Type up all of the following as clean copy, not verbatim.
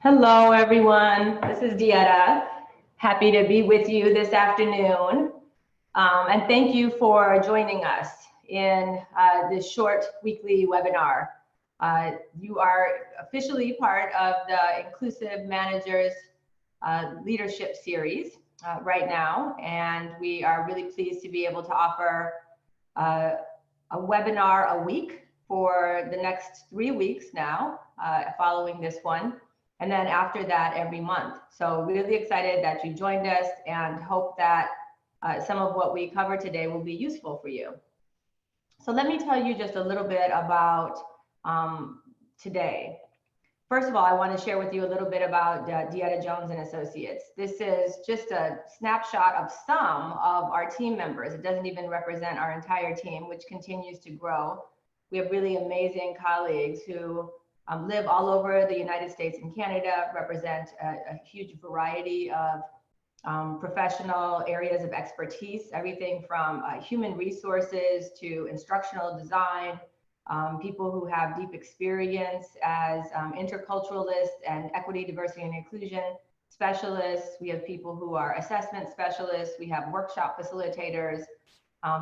Hello, everyone. This is Dieta. Happy to be with you this afternoon. And thank you for joining us in this short weekly webinar. You are officially part of the Inclusive Managers Leadership Series right now, and we are really pleased to be able to offer a webinar a week for the next 3 weeks now, following this one. And then after that, every month. So really excited that you joined us and hope that some of what we cover today will be useful for you. So let me tell you just a little bit about today. First of all, I want to share with you a little bit about Dieta Jones and Associates. This is just a snapshot of some of our team members. It doesn't even represent our entire team, which continues to grow. We have really amazing colleagues who live all over the United States and Canada, represent a huge variety of professional areas of expertise, everything from human resources to instructional design, people who have deep experience as interculturalists and equity, diversity, and inclusion specialists. We have people who are assessment specialists. We have workshop facilitators.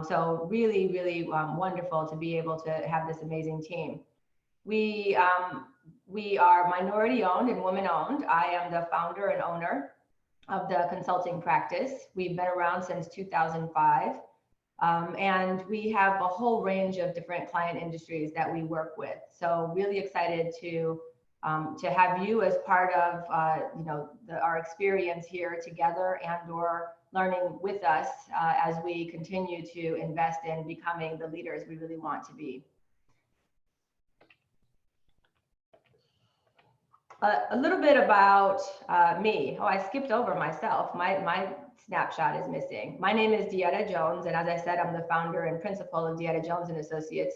So really, really wonderful to be able to have this amazing team. We are minority owned and women owned. I am the founder and owner of the consulting practice. We've been around since 2005. And we have a whole range of different client industries that we work with. So really excited to have you as part of our experience here together and/or learning with us as we continue to invest in becoming the leaders we really want to be. A little bit about me. Oh, I skipped over myself. My snapshot is missing. My name is Dieta Jones, and as I said, I'm the founder and principal of Dieta Jones and Associates.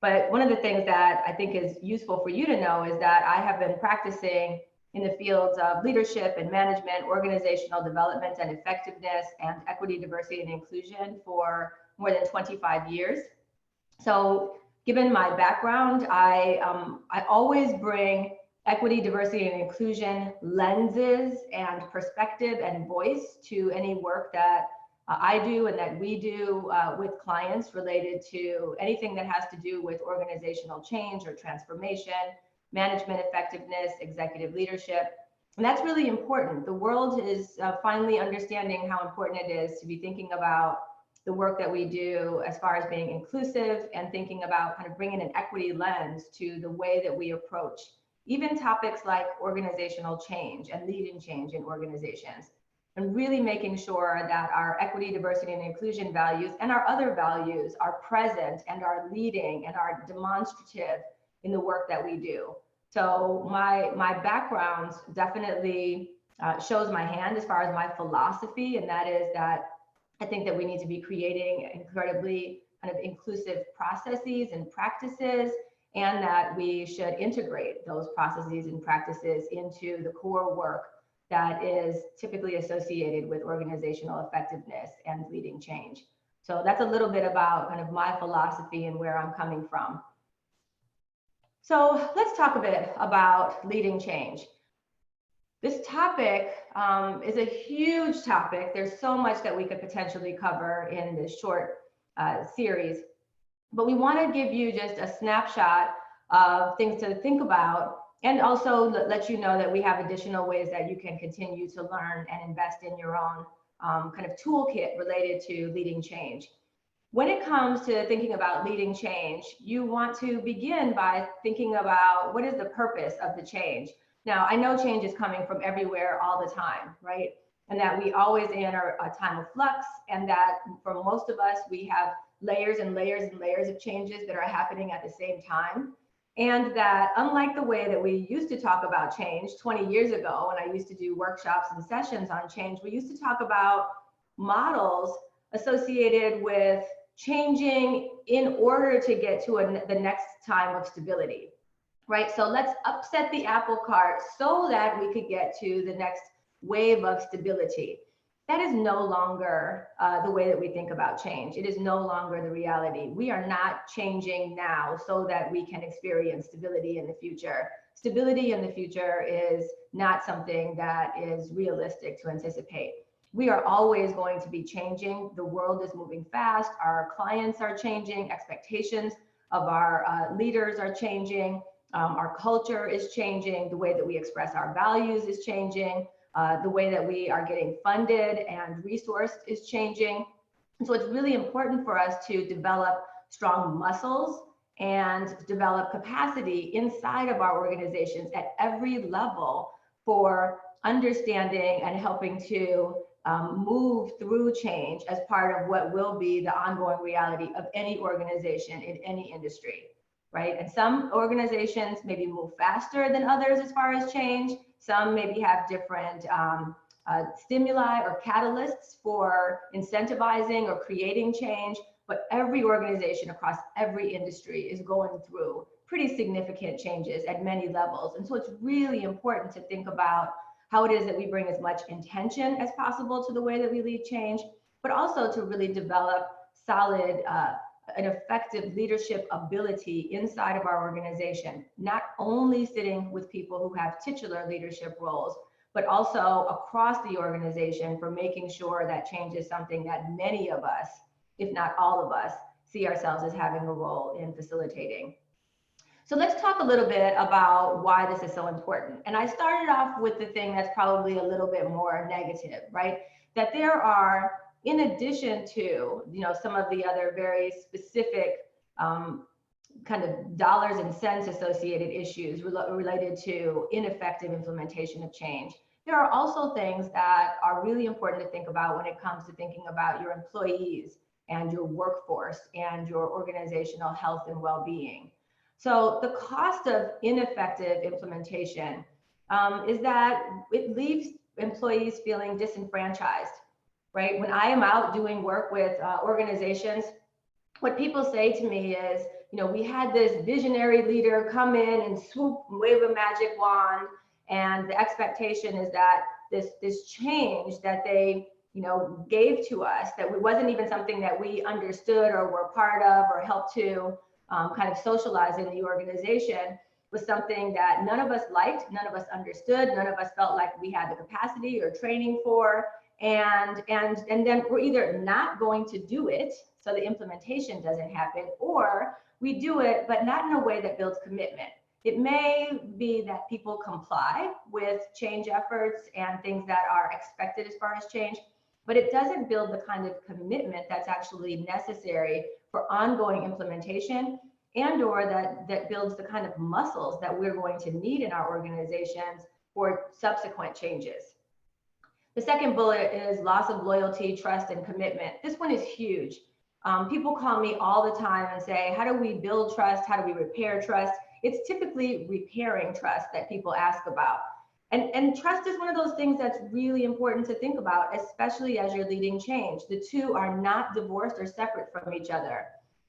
But one of the things that I think is useful for you to know is that I have been practicing in the fields of leadership and management, organizational development and effectiveness, and equity, diversity, and inclusion for more than 25 years. So given my background, I always bring equity, diversity, and inclusion lenses and perspective and voice to any work that I do and that we do with clients related to anything that has to do with organizational change or transformation, management effectiveness, executive leadership. And that's really important. The world is finally understanding how important it is to be thinking about the work that we do as far as being inclusive and thinking about kind of bringing an equity lens to the way that we approach even topics like organizational change and leading change in organizations, and really making sure that our equity, diversity, and inclusion values and our other values are present and are leading and are demonstrative in the work that we do. So my background definitely shows my hand as far as my philosophy, and that is that I think that we need to be creating incredibly kind of inclusive processes and practices, and that we should integrate those processes and practices into the core work that is typically associated with organizational effectiveness and leading change. So that's a little bit about kind of my philosophy and where I'm coming from. So let's talk a bit about leading change. This topic is a huge topic. There's so much that we could potentially cover in this short series. But we want to give you just a snapshot of things to think about, and also let you know that we have additional ways that you can continue to learn and invest in your own kind of toolkit related to leading change. When it comes to thinking about leading change, you want to begin by thinking about what is the purpose of the change. Now, I know change is coming from everywhere all the time, right? And that we always in a time of flux, and that for most of us, we have layers and layers and layers of changes that are happening at the same time. And that unlike the way that we used to talk about change 20 years ago, when I used to do workshops and sessions on change, we used to talk about models associated with changing in order to get to the next time of stability, right? So let's upset the apple cart so that we could get to the next wave of stability. That is no longer the way that we think about change. It is no longer the reality. We are not changing now so that we can experience stability in the future. stability in the future is not something that is realistic to anticipate. We are always going to be changing. The world is moving fast. Our clients are changing. Expectations of our leaders are changing. Our culture is changing. The way that we express our values is changing. The way that we are getting funded and resourced is changing. And so it's really important for us to develop strong muscles and develop capacity inside of our organizations at every level for understanding and helping to move through change as part of what will be the ongoing reality of any organization in any industry, right? And some organizations maybe move faster than others as far as change. Some maybe have different stimuli or catalysts for incentivizing or creating change, but every organization across every industry is going through pretty significant changes at many levels. And so it's really important to think about how it is that we bring as much intention as possible to the way that we lead change, but also to really develop solid an effective leadership ability inside of our organization, not only sitting with people who have titular leadership roles, but also across the organization for making sure that change is something that many of us, if not all of us, see ourselves as having a role in facilitating. So let's talk a little bit about why this is so important. And I started off with the thing that's probably a little bit more negative, right? That there are, in addition to, some of the other very specific kind of dollars and cents associated issues related to ineffective implementation of change, there are also things that are really important to think about when it comes to thinking about your employees and your workforce and your organizational health and well-being. So the cost of ineffective implementation is that it leaves employees feeling disenfranchised, right? When I am out doing work with organizations, what people say to me is, we had this visionary leader come in and swoop and wave a magic wand, and the expectation is that this change that they gave to us, that it wasn't even something that we understood or were part of or helped to kind of socialize in the organization, was something that none of us liked, none of us understood, none of us felt like we had the capacity or training for, and then we're either not going to do it, so the implementation doesn't happen, or we do it, but not in a way that builds commitment. It may be that people comply with change efforts and things that are expected as far as change, but it doesn't build the kind of commitment that's actually necessary for ongoing implementation, and or that builds the kind of muscles that we're going to need in our organizations for subsequent changes. The second bullet is loss of loyalty, trust, and commitment. This one is huge. People call me all the time and say, how do we build trust? How do we repair trust? It's typically repairing trust that people ask about. And trust is one of those things that's really important to think about, especially as you're leading change. The two are not divorced or separate from each other,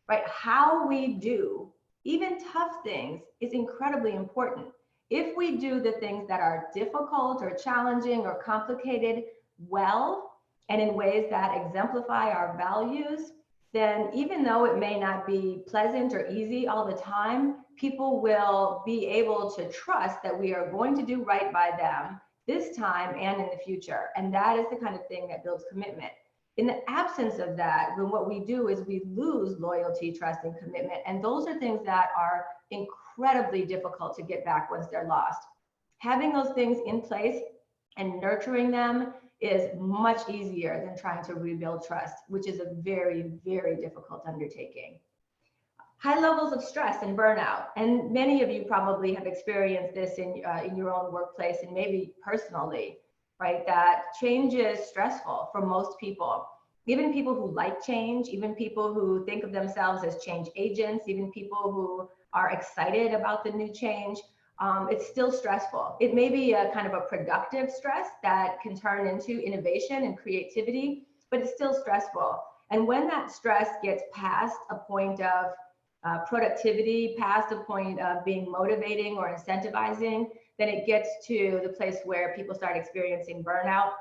right? How we do even tough things is incredibly important. If we do the things that are difficult or challenging or complicated well, and in ways that exemplify our values, then even though it may not be pleasant or easy all the time, people will be able to trust that we are going to do right by them this time and in the future. And that is the kind of thing that builds commitment. In the absence of that, then what we do is we lose loyalty, trust, and commitment. And those are things that are incredibly difficult to get back once they're lost. Having those things in place and nurturing them is much easier than trying to rebuild trust, which is a very, very difficult undertaking. High levels of stress and burnout. And many of you probably have experienced this in your own workplace and maybe personally, right? That change is stressful for most people. Even people who like change, even people who think of themselves as change agents, even people who are excited about the new change, it's still stressful. It may be a kind of a productive stress that can turn into innovation and creativity, but it's still stressful. And when that stress gets past a point of productivity, past a point of being motivating or incentivizing, then it gets to the place where people start experiencing burnout.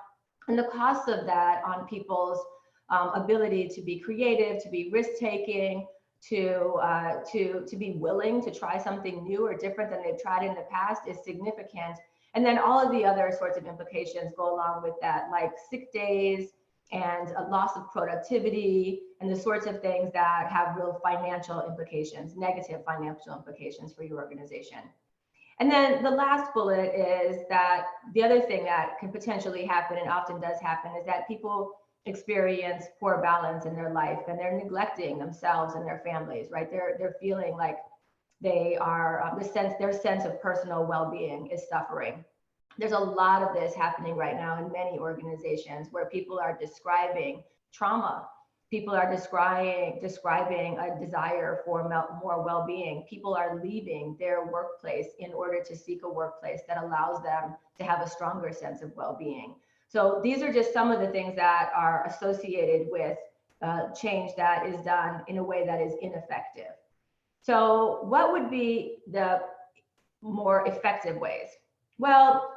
And the costs of that on people's ability to be creative, to be risk-taking, to be willing to try something new or different than they've tried in the past is significant. And then all of the other sorts of implications go along with that, like sick days and a loss of productivity and the sorts of things that have real financial implications, negative financial implications for your organization. And then the last bullet is that the other thing that can potentially happen and often does happen is that people experience poor balance in their life and they're neglecting themselves and their families, right? They're feeling like they are their sense of personal well-being is suffering. There's a lot of this happening right now in many organizations where people are describing trauma. People are describing a desire for more well-being. People are leaving their workplace in order to seek a workplace that allows them to have a stronger sense of well-being. So these are just some of the things that are associated with change that is done in a way that is ineffective. So what would be the more effective ways? Well,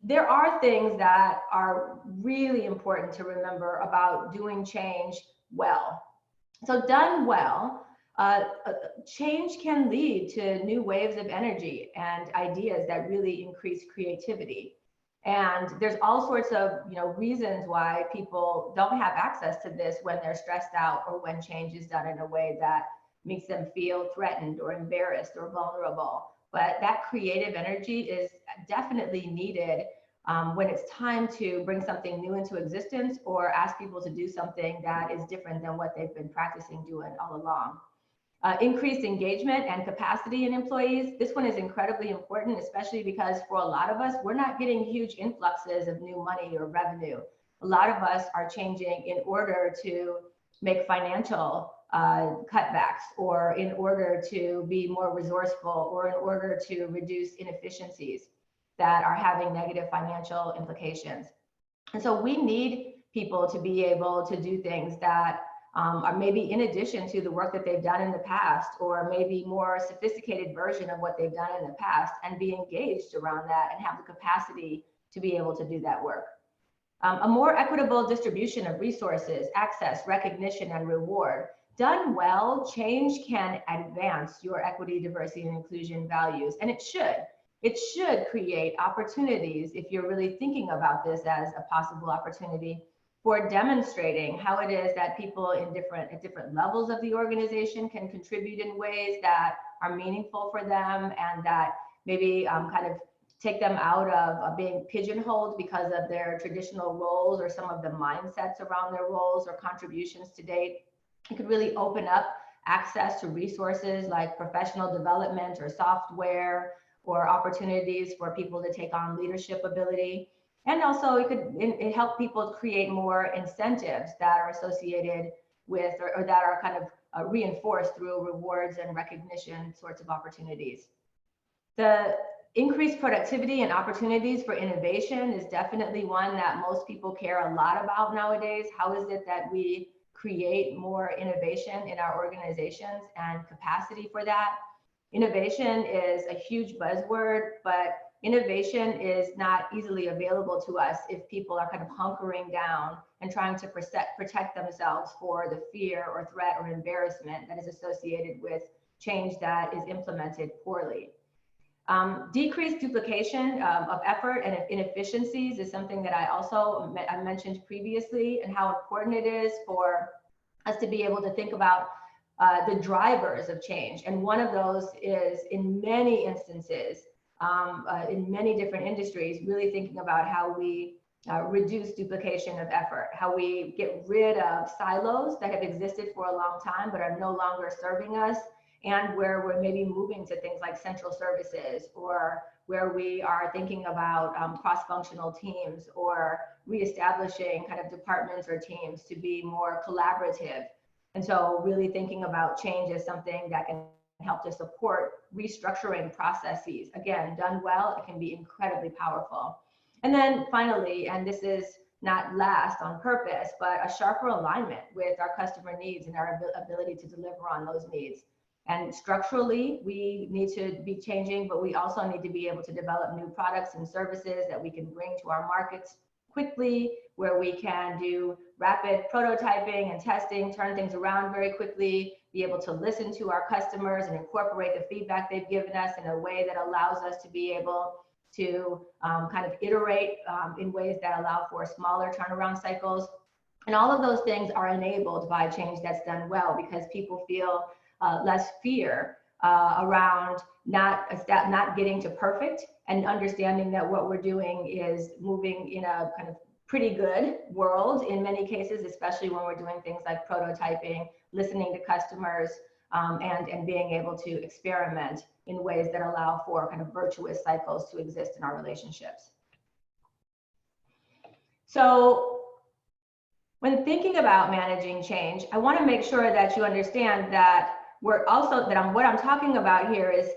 there are things that are really important to remember about doing change well. So done well, change can lead to new waves of energy and ideas that really increase creativity. And there's all sorts of reasons why people don't have access to this when they're stressed out or when change is done in a way that makes them feel threatened or embarrassed or vulnerable. But that creative energy is definitely needed when it's time to bring something new into existence or ask people to do something that is different than what they've been practicing doing all along. Increased engagement and capacity in employees. This one is incredibly important, especially because for a lot of us, we're not getting huge influxes of new money or revenue. A lot of us are changing in order to make financial cutbacks, or in order to be more resourceful, or in order to reduce inefficiencies that are having negative financial implications. And so we need people to be able to do things that are maybe in addition to the work that they've done in the past, or maybe more sophisticated version of what they've done in the past, and be engaged around that and have the capacity to be able to do that work. A more equitable distribution of resources, access, recognition, and reward. Done well, change can advance your equity, diversity, and inclusion values, and it should. It should create opportunities, if you're really thinking about this as a possible opportunity, for demonstrating how it is that people at different levels of the organization can contribute in ways that are meaningful for them, and that maybe kind of take them out of being pigeonholed because of their traditional roles or some of the mindsets around their roles or contributions to date. It could really open up access to resources like professional development or software, or opportunities for people to take on leadership ability. And also it help people create more incentives that are associated with, or that are kind of reinforced through rewards and recognition sorts of opportunities. The increased productivity and opportunities for innovation is definitely one that most people care a lot about nowadays. How is it that we create more innovation in our organizations and capacity for that? Innovation is a huge buzzword, but innovation is not easily available to us if people are kind of hunkering down and trying to protect themselves for the fear or threat or embarrassment that is associated with change that is implemented poorly. Decreased duplication of effort and inefficiencies is something that I mentioned previously, and how important it is for us to be able to think about the drivers of change. And one of those is, in many instances, in many different industries, really thinking about how we reduce duplication of effort, how we get rid of silos that have existed for a long time but are no longer serving us, and where we're maybe moving to things like central services, or where we are thinking about cross-functional teams, or reestablishing kind of departments or teams to be more collaborative. And so really thinking about change as something that can help to support restructuring processes. Again, done well, it can be incredibly powerful. And then finally, and this is not last on purpose, but a sharper alignment with our customer needs and our ability to deliver on those needs. And structurally, we need to be changing, but we also need to be able to develop new products and services that we can bring to our markets quickly, where we can do rapid prototyping and testing, turn things around very quickly, be able to listen to our customers and incorporate the feedback they've given us in a way that allows us to be able to kind of iterate in ways that allow for smaller turnaround cycles. And all of those things are enabled by change that's done well, because people feel less fear around not getting to perfect, and understanding that what we're doing is moving in a kind of pretty good world in many cases, especially when we're doing things like prototyping, listening to customers, and being able to experiment in ways that allow for kind of virtuous cycles to exist in our relationships. So when thinking about managing change, I want to make sure that you understand that what I'm talking about here is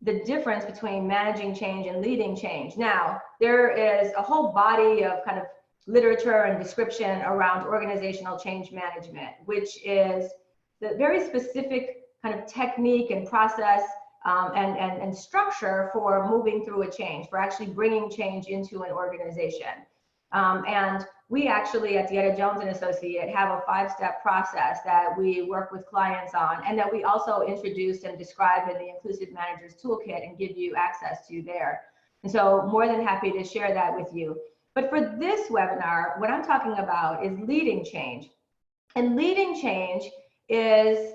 the difference between managing change and leading change. Now, there is a whole body of kind of literature and description around organizational change management, which is the very specific kind of technique and process and structure for moving through a change, for actually bringing change into an organization. And we actually at DeEtta Jones & Associate have a 5-step process that we work with clients on, and that we also introduce and describe in the Inclusive Managers Toolkit and give you access to there. And so more than happy to share that with you. But for this webinar, what I'm talking about is leading change. And leading change is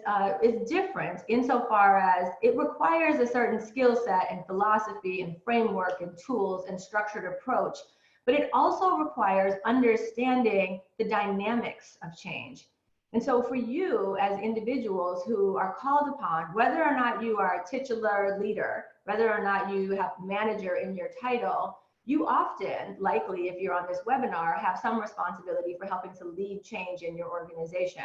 different insofar as it requires a certain skill set and philosophy and framework and tools and structured approach, but it also requires understanding the dynamics of change. And so for you as individuals who are called upon, whether or not you are a titular leader, whether or not you have manager in your title, you often, likely if you're on this webinar, have some responsibility for helping to lead change in your organization.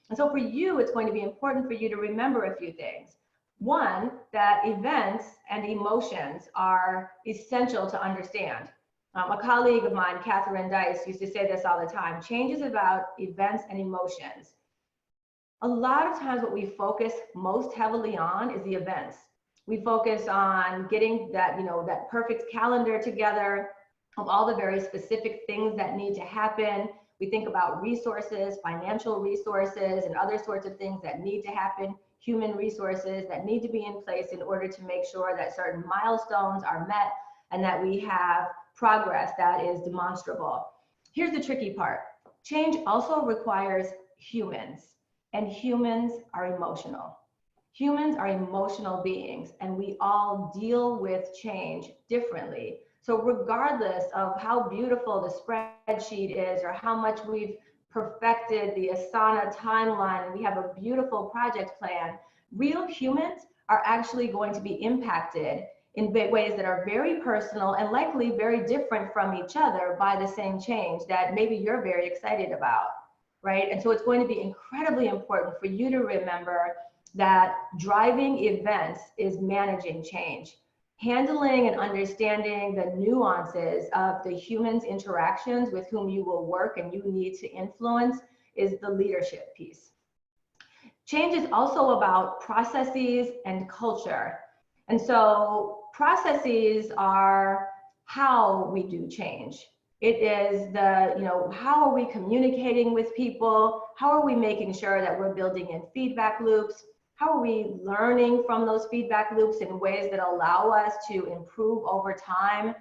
And so for you, it's going to be important for you to remember a few things. One, that events and emotions are essential to understand. A colleague of mine, Catherine Dice, used to say this all the time: change is about events and emotions. A lot of times what we focus most heavily on is the events. We focus on getting that, that perfect calendar together of all the very specific things that need to happen. We think about resources, financial resources, and other sorts of things that need to happen, human resources that need to be in place in order to make sure that certain milestones are met and that we have progress that is demonstrable. Here's the tricky part. Change also requires humans, and humans are emotional. Humans are emotional beings, and we all deal with change differently. So regardless of how beautiful the spreadsheet is, or how much we've perfected the Asana timeline, and we have a beautiful project plan, real humans are actually going to be impacted in ways that are very personal and likely very different from each other by the same change that maybe you're very excited about, right? And so it's going to be incredibly important for you to remember that driving events is managing change. Handling and understanding the nuances of the humans' interactions with whom you will work and you need to influence is the leadership piece. Change is also about processes and culture. And so processes are how we do change. It is the, how are we communicating with people? How are we making sure that we're building in feedback loops? How are we learning from those feedback loops in ways that allow us to improve over time?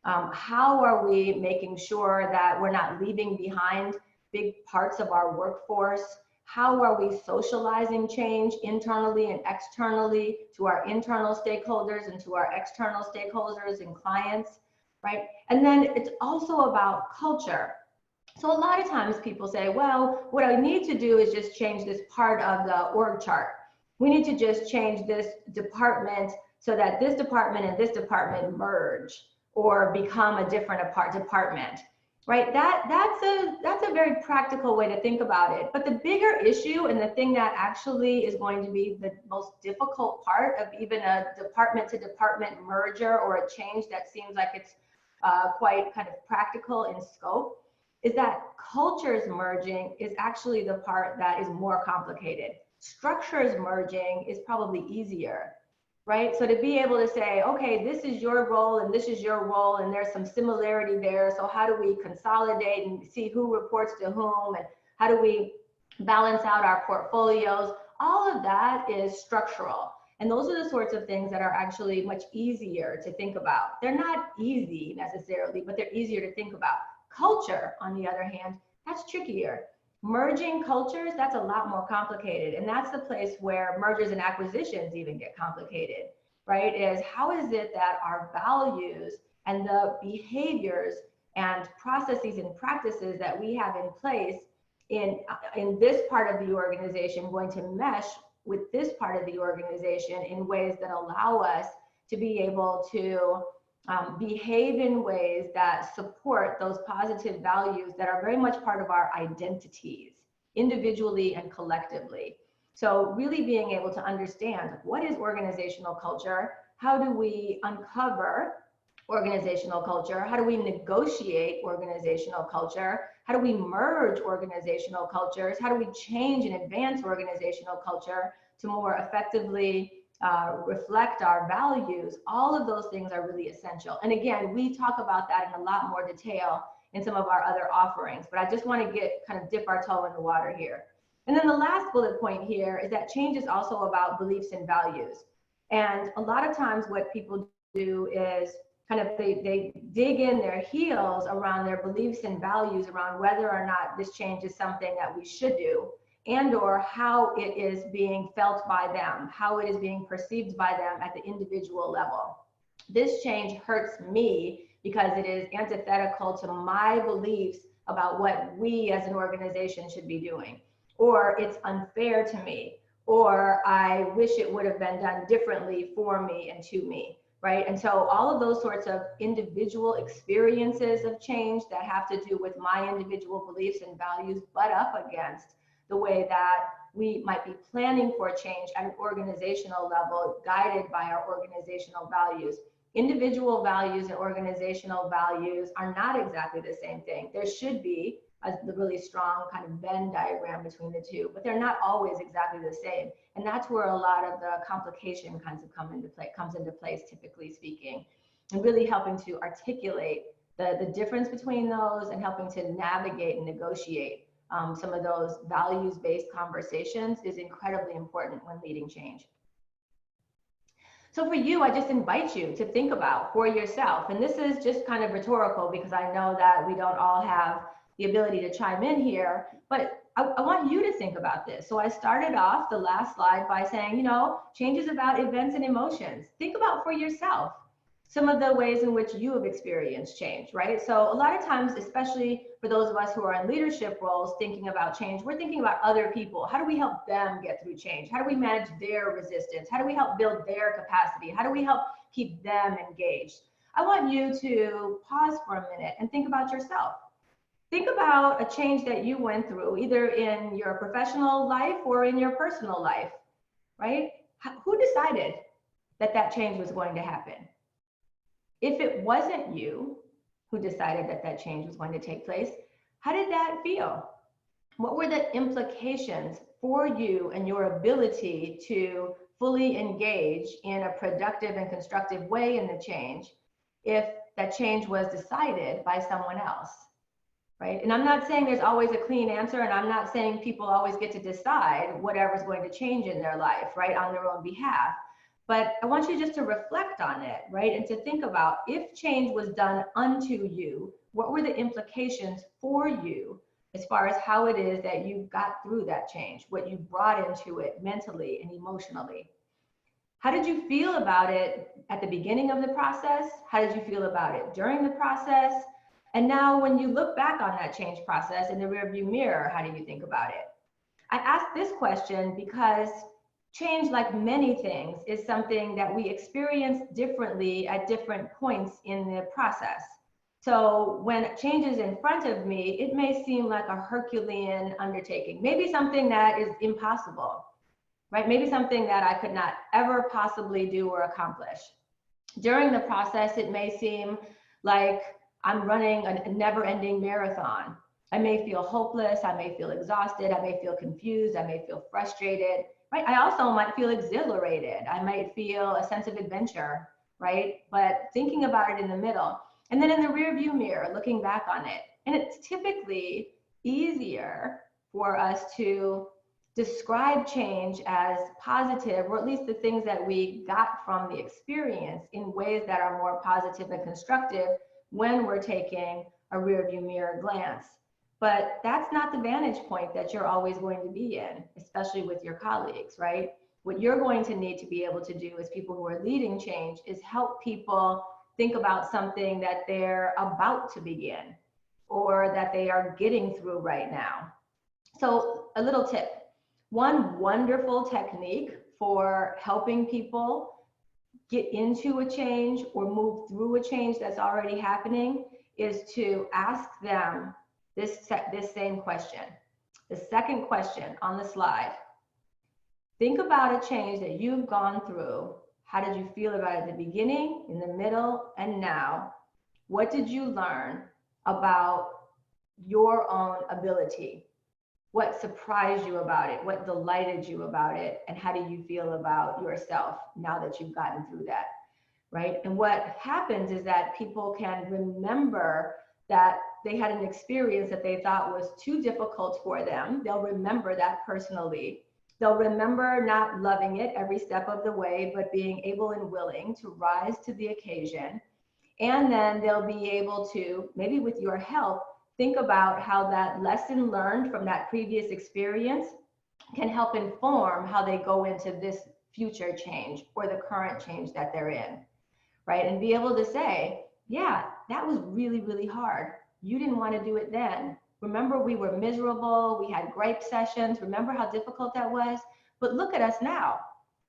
How are we making sure that we're not leaving behind big parts of our workforce? How are we socializing change internally and externally to our internal stakeholders and to our external stakeholders and clients, right? And then it's also about culture. So a lot of times people say, well, what I need to do is just change this part of the org chart. We need to just change this department so that this department and this department merge or become a different department. Right, that's a very practical way to think about it. But the bigger issue, and the thing that actually is going to be the most difficult part of even a department to department merger or a change that seems like it's quite kind of practical in scope, is that cultures merging is actually the part that is more complicated. Structures merging is probably easier. right? So to be able to say, okay, this is your role and this is your role, and there's some similarity there. So how do we consolidate and see who reports to whom, and how do we balance out our portfolios? All of that is structural. And those are the sorts of things that are actually much easier to think about. They're not easy necessarily, but they're easier to think about. Culture, on the other hand, that's trickier. Merging cultures, that's a lot more complicated. And that's the place where mergers and acquisitions even get complicated, right? Is how is it that our values and the behaviors and processes and practices that we have in place in this part of the organization going to mesh with this part of the organization in ways that allow us to be able to behave in ways that support those positive values that are very much part of our identities, individually and collectively. So really being able to understand what is organizational culture, how do we uncover organizational culture, how do we negotiate organizational culture, how do we merge organizational cultures, how do we change and advance organizational culture to more effectively reflect our values. All of those things are really essential. And again, we talk about that in a lot more detail in some of our other offerings, but I just want to dip our toe in the water here. And then the last bullet point here is that change is also about beliefs and values. And a lot of times what people do is they dig in their heels around their beliefs and values around whether or not this change is something that we should do, and or how it is being felt by them, how it is being perceived by them at the individual level. This change hurts me because it is antithetical to my beliefs about what we as an organization should be doing, or it's unfair to me, or I wish it would have been done differently for me and to me, right? And so all of those sorts of individual experiences of change that have to do with my individual beliefs and values butt up against the way that we might be planning for change at an organizational level, guided by our organizational values. Individual values and organizational values are not exactly the same thing. There should be a really strong kind of Venn diagram between the two, but they're not always exactly the same. And that's where a lot of the complication comes into place, typically speaking, and really helping to articulate the difference between those and helping to navigate and negotiate some of those values-based conversations is incredibly important when leading change. So for you, I just invite you to think about for yourself, and this is just kind of rhetorical because I know that we don't all have the ability to chime in here, but I want you to think about this. So I started off the last slide by saying, change is about events and emotions. Think about for yourself some of the ways in which you have experienced change, right? So a lot of times, especially for those of us who are in leadership roles thinking about change, we're thinking about other people. How do we help them get through change? How do we manage their resistance? How do we help build their capacity? How do we help keep them engaged? I want you to pause for a minute and think about yourself. Think about a change that you went through, either in your professional life or in your personal life, right? Who decided that that change was going to happen? If it wasn't you who decided that that change was going to take place, how did that feel? What were the implications for you and your ability to fully engage in a productive and constructive way in the change if that change was decided by someone else? Right? And I'm not saying there's always a clean answer, and I'm not saying people always get to decide whatever's going to change in their life, right, on their own behalf. But I want you just to reflect on it, right, and to think about if change was done unto you, what were the implications for you as far as how it is that you got through that change, what you brought into it mentally and emotionally. How did you feel about it at the beginning of the process? How did you feel about it during the process? And now when you look back on that change process in the rearview mirror, how do you think about it? I ask this question because change, like many things, is something that we experience differently at different points in the process. So when change is in front of me, it may seem like a Herculean undertaking, maybe something that is impossible, right? Maybe something that I could not ever possibly do or accomplish. During the process, it may seem like I'm running a never-ending marathon. I may feel hopeless, I may feel exhausted, I may feel confused, I may feel frustrated, right? I also might feel exhilarated. I might feel a sense of adventure, right? But thinking about it in the middle. And then in the rear view mirror, looking back on it. And it's typically easier for us to describe change as positive, or at least the things that we got from the experience in ways that are more positive and constructive when we're taking a rear view mirror glance. But that's not the vantage point that you're always going to be in, especially with your colleagues, right? What you're going to need to be able to do as people who are leading change is help people think about something that they're about to begin or that they are getting through right now. So a little tip. One wonderful technique for helping people get into a change or move through a change that's already happening is to ask them this same question. The second question on the slide. Think about a change that you've gone through. How did you feel about it at the beginning, in the middle, and now? What did you learn about your own ability? What surprised you about it? What delighted you about it? And how do you feel about yourself now that you've gotten through that, right? And what happens is that people can remember that they had an experience that they thought was too difficult for them. They'll remember that personally. They'll remember not loving it every step of the way, but being able and willing to rise to the occasion. And then they'll be able to, maybe with your help, think about how that lesson learned from that previous experience can help inform how they go into this future change or the current change that they're in, right? And be able to say, yeah, that was really, really hard. You didn't want to do it then. Remember, we were miserable. We had gripe sessions. Remember how difficult that was? But look at us now.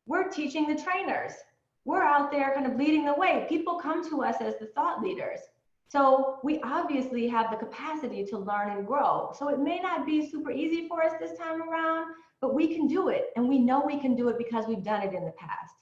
We're teaching the trainers. We're out there kind of leading the way. People come to us as the thought leaders. So we obviously have the capacity to learn and grow. So it may not be super easy for us this time around, but we can do it. And we know we can do it because we've done it in the past,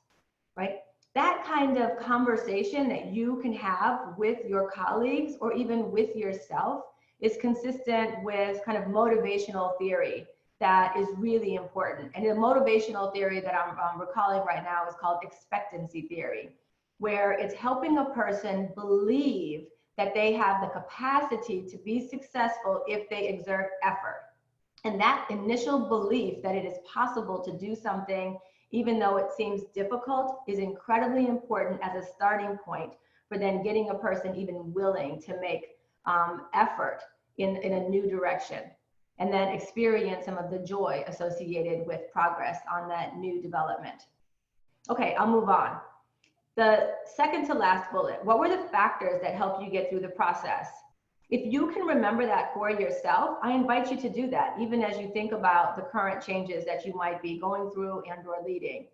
right? That kind of conversation that you can have with your colleagues or even with yourself is consistent with kind of motivational theory that is really important. And the motivational theory that I'm recalling right now is called expectancy theory, where it's helping a person believe that they have the capacity to be successful if they exert effort. And that initial belief that it is possible to do something, even though it seems difficult, is incredibly important as a starting point for then getting a person even willing to make effort in a new direction, and then experience some of the joy associated with progress on that new development. Okay, I'll move on. The second to last bullet, what were the factors that helped you get through the process? If you can remember that for yourself, I invite you to do that, even as you think about the current changes that you might be going through and or leading.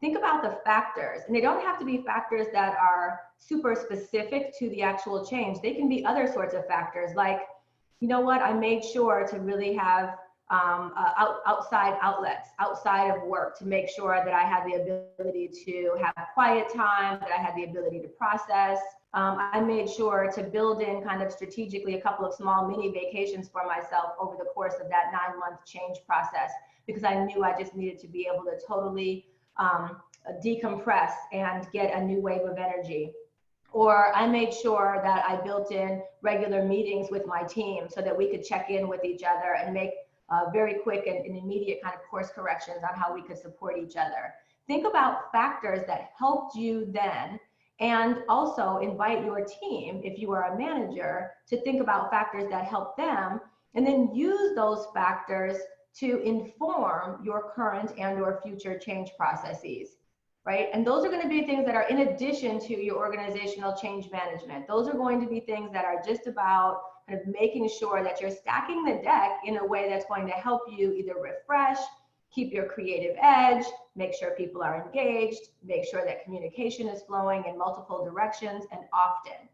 Think about the factors, and they don't have to be factors that are super specific to the actual change. They can be other sorts of factors like, you know what, I made sure to really have outside outlets outside of work to make sure that I had the ability to have quiet time, that I had the ability to process. I made sure to build in kind of strategically a couple of small mini vacations for myself over the course of that 9-month change process, because I knew I just needed to be able to totally decompress and get a new wave of energy. Or I made sure that I built in regular meetings with my team so that we could check in with each other and make very quick and immediate kind of course corrections on how we could support each other. Think about factors that helped you then, and also invite your team, if you are a manager, to think about factors that help them, and then use those factors to inform your current and or future change processes, right? And those are going to be things that are in addition to your organizational change management. Those are going to be things that are just about kind of making sure that you're stacking the deck in a way that's going to help you either refresh, keep your creative edge, make sure people are engaged, make sure that communication is flowing in multiple directions and often.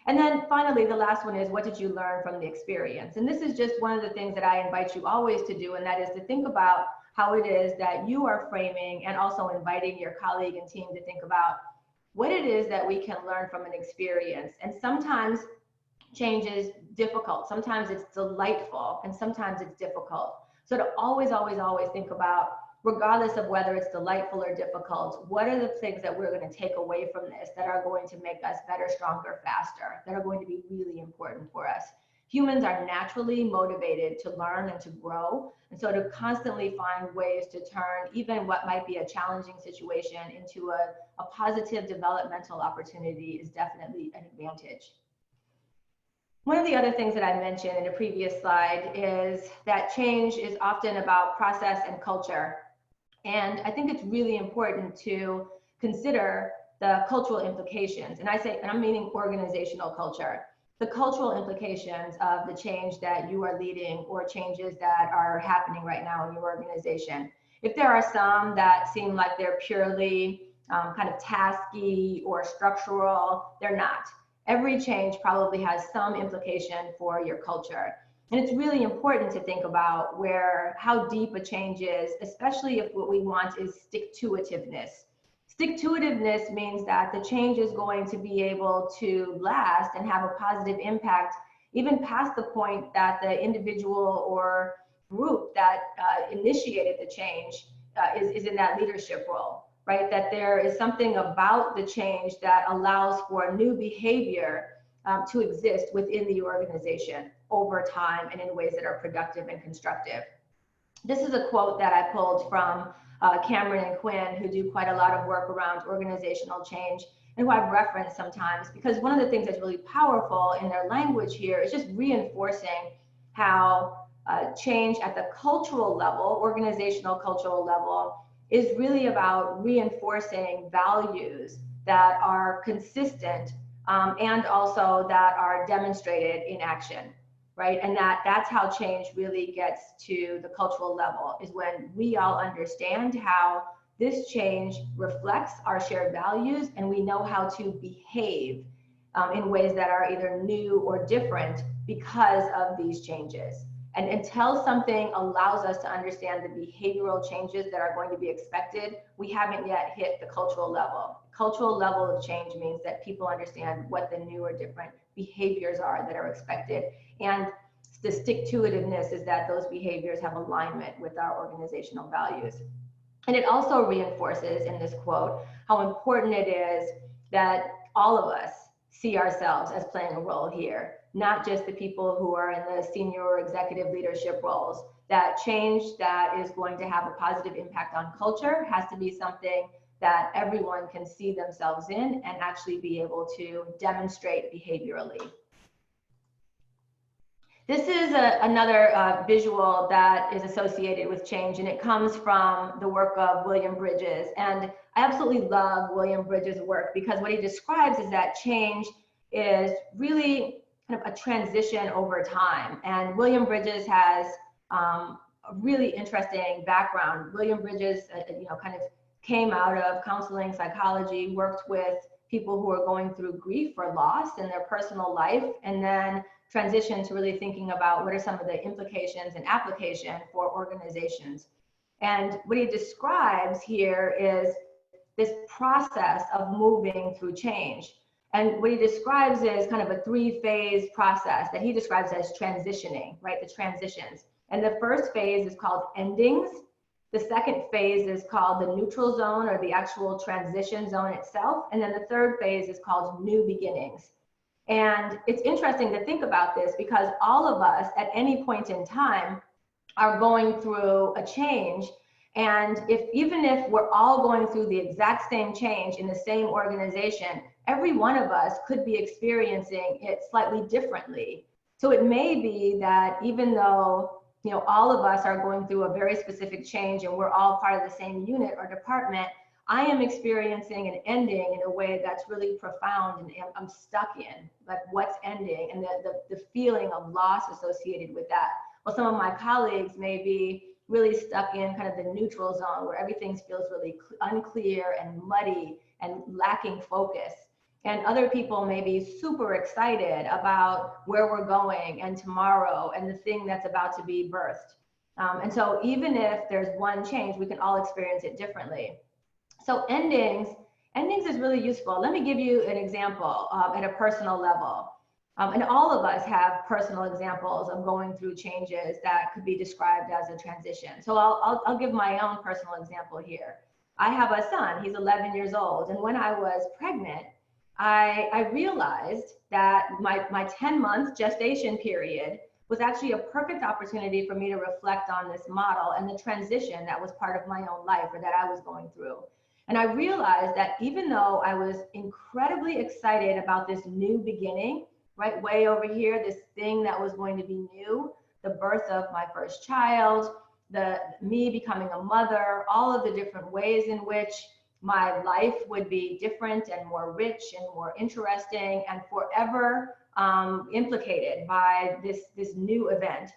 And then finally, the last one is, what did you learn from the experience? And this is just one of the things that I invite you always to do, and that is to think about how it is that you are framing and also inviting your colleague and team to think about what it is that we can learn from an experience. And sometimes change is difficult, sometimes it's delightful, and sometimes it's difficult. So to always, always, always think about regardless of whether it's delightful or difficult, what are the things that we're going to take away from this that are going to make us better, stronger, faster, that are going to be really important for us? Humans are naturally motivated to learn and to grow. And so to constantly find ways to turn even what might be a challenging situation into a positive developmental opportunity is definitely an advantage. One of the other things that I mentioned in a previous slide is that change is often about process and culture. And I think it's really important to consider the cultural implications. And I'm meaning organizational culture. The cultural implications of the change that you are leading or changes that are happening right now in your organization. If there are some that seem like they're purely kind of tasky or structural, they're not. Every change probably has some implication for your culture. And it's really important to think about how deep a change is, especially if what we want is stick-to-itiveness. Stick-to-itiveness means that the change is going to be able to last and have a positive impact even past the point that the individual or group that initiated the change is in that leadership role, right? That there is something about the change that allows for new behavior to exist within the organization over time and in ways that are productive and constructive. This is a quote that I pulled from Cameron and Quinn, who do quite a lot of work around organizational change and who I've referenced sometimes, because one of the things that's really powerful in their language here is just reinforcing how change at the cultural level, organizational cultural level, is really about reinforcing values that are consistent and also that are demonstrated in action, right? And that's how change really gets to the cultural level, is when we all understand how this change reflects our shared values and we know how to behave in ways that are either new or different because of these changes. And until something allows us to understand the behavioral changes that are going to be expected, we haven't yet hit the cultural level. Cultural level of change means that people understand what the new or different behaviors are that are expected. And the stick-to-itiveness is that those behaviors have alignment with our organizational values. And it also reinforces in this quote how important it is that all of us see ourselves as playing a role here, not just the people who are in the senior or executive leadership roles. That change that is going to have a positive impact on culture has to be something that everyone can see themselves in and actually be able to demonstrate behaviorally. This is another visual that is associated with change, and it comes from the work of William Bridges. And I absolutely love William Bridges' work because what he describes is that change is really kind of a transition over time. And William Bridges has a really interesting background. William Bridges, kind of came out of counseling psychology, worked with people who are going through grief or loss in their personal life, and then transition to really thinking about what are some of the implications and application for organizations. And what he describes here is this process of moving through change. And what he describes is kind of a three-phase process that he describes as transitioning, right? The transitions. And the first phase is called endings. The second phase is called the neutral zone, or the actual transition zone itself. And then the third phase is called new beginnings. And it's interesting to think about this because all of us at any point in time are going through a change. And even if we're all going through the exact same change in the same organization, every one of us could be experiencing it slightly differently. So it may be that even though all of us are going through a very specific change and we're all part of the same unit or department, I am experiencing an ending in a way that's really profound and I'm stuck in, like what's ending and the feeling of loss associated with that. Well, some of my colleagues may be really stuck in kind of the neutral zone where everything feels really unclear and muddy and lacking focus. And other people may be super excited about where we're going and tomorrow and the thing that's about to be birthed. And so even if there's one change, we can all experience it differently. So endings is really useful. Let me give you an example at a personal level. And all of us have personal examples of going through changes that could be described as a transition. So I'll give my own personal example here. I have a son, he's 11 years old. And when I was pregnant, I realized that my 10-month gestation period was actually a perfect opportunity for me to reflect on this model and the transition that was part of my own life or that I was going through. And I realized that even though I was incredibly excited about this new beginning, right way over here, this thing that was going to be new, the birth of my first child, me becoming a mother, all of the different ways in which my life would be different and more rich and more interesting and forever implicated by this new event.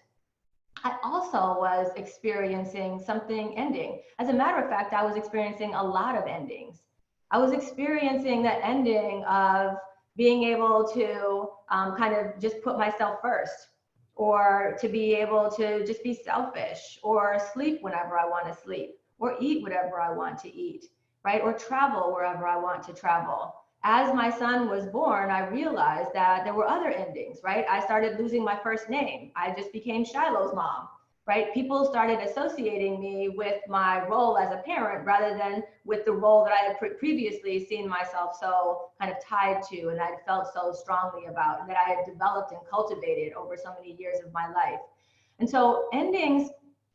I also was experiencing something ending. As a matter of fact, I was experiencing a lot of endings. I was experiencing that ending of being able to kind of just put myself first, or to be able to just be selfish, or sleep whenever I want to sleep, or eat whatever I want to eat, right? Or travel wherever I want to travel. As my son was born, I realized that there were other endings, right? I started losing my first name. I just became Shiloh's mom, right? People started associating me with my role as a parent rather than with the role that I had previously seen myself so kind of tied to, and I felt so strongly about, and that I had developed and cultivated over so many years of my life. And so endings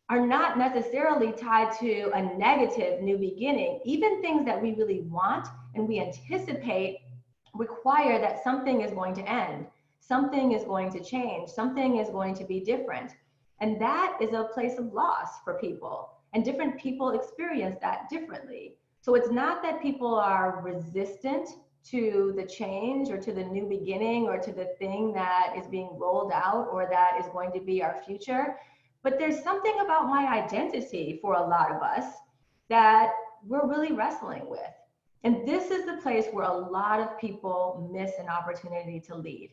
are not necessarily tied to a negative new beginning. Even things that we really want and we anticipate require that something is going to end, something is going to change, something is going to be different. And that is a place of loss for people. And different people experience that differently. So it's not that people are resistant to the change or to the new beginning or to the thing that is being rolled out or that is going to be our future. But there's something about my identity for a lot of us that we're really wrestling with. And this is the place where a lot of people miss an opportunity to lead,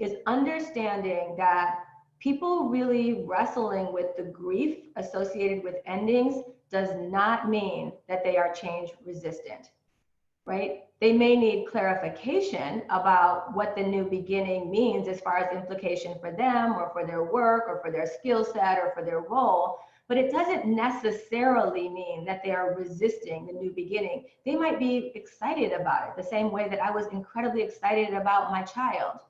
is understanding that people really wrestling with the grief associated with endings does not mean that they are change resistant, right? They may need clarification about what the new beginning means as far as implication for them or for their work or for their skill set or for their role, but it doesn't necessarily mean that they are resisting the new beginning. They might be excited about it the same way that I was incredibly excited about my child.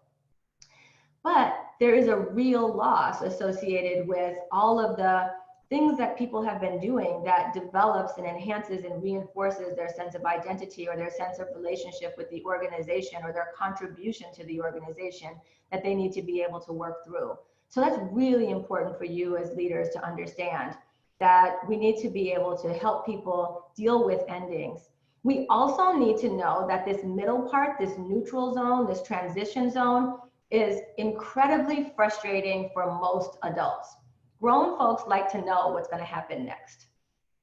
But there is a real loss associated with all of the things that people have been doing that develops and enhances and reinforces their sense of identity or their sense of relationship with the organization or their contribution to the organization that they need to be able to work through. So that's really important for you as leaders to understand, that we need to be able to help people deal with endings. We also need to know that this middle part, this neutral zone, this transition zone, is incredibly frustrating for most adults. Grown folks like to know what's going to happen next,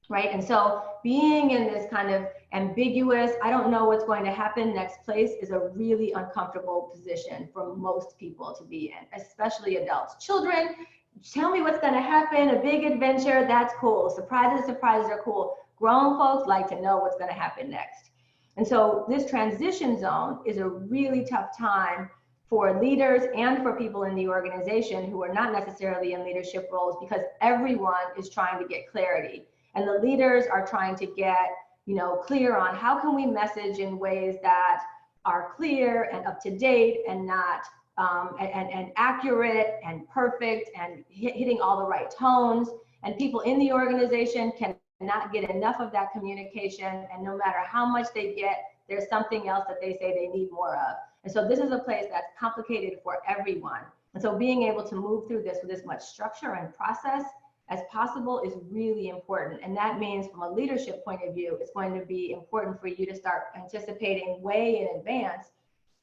right? And so being in this kind of ambiguous, I don't know what's going to happen next place is a really uncomfortable position for most people to be in, especially adults. Children, tell me what's going to happen, a big adventure, that's cool. Surprises are cool. Grown folks like to know what's going to happen next. And so this transition zone is a really tough time for leaders and for people in the organization who are not necessarily in leadership roles, because everyone is trying to get clarity. And the leaders are trying to get, clear on how can we message in ways that are clear and up to date and not and accurate and perfect and hitting all the right tones. And people in the organization cannot get enough of that communication. And no matter how much they get, there's something else that they say they need more of. And so this is a place that's complicated for everyone. And so being able to move through this with as much structure and process as possible is really important. And that means from a leadership point of view, it's going to be important for you to start anticipating way in advance,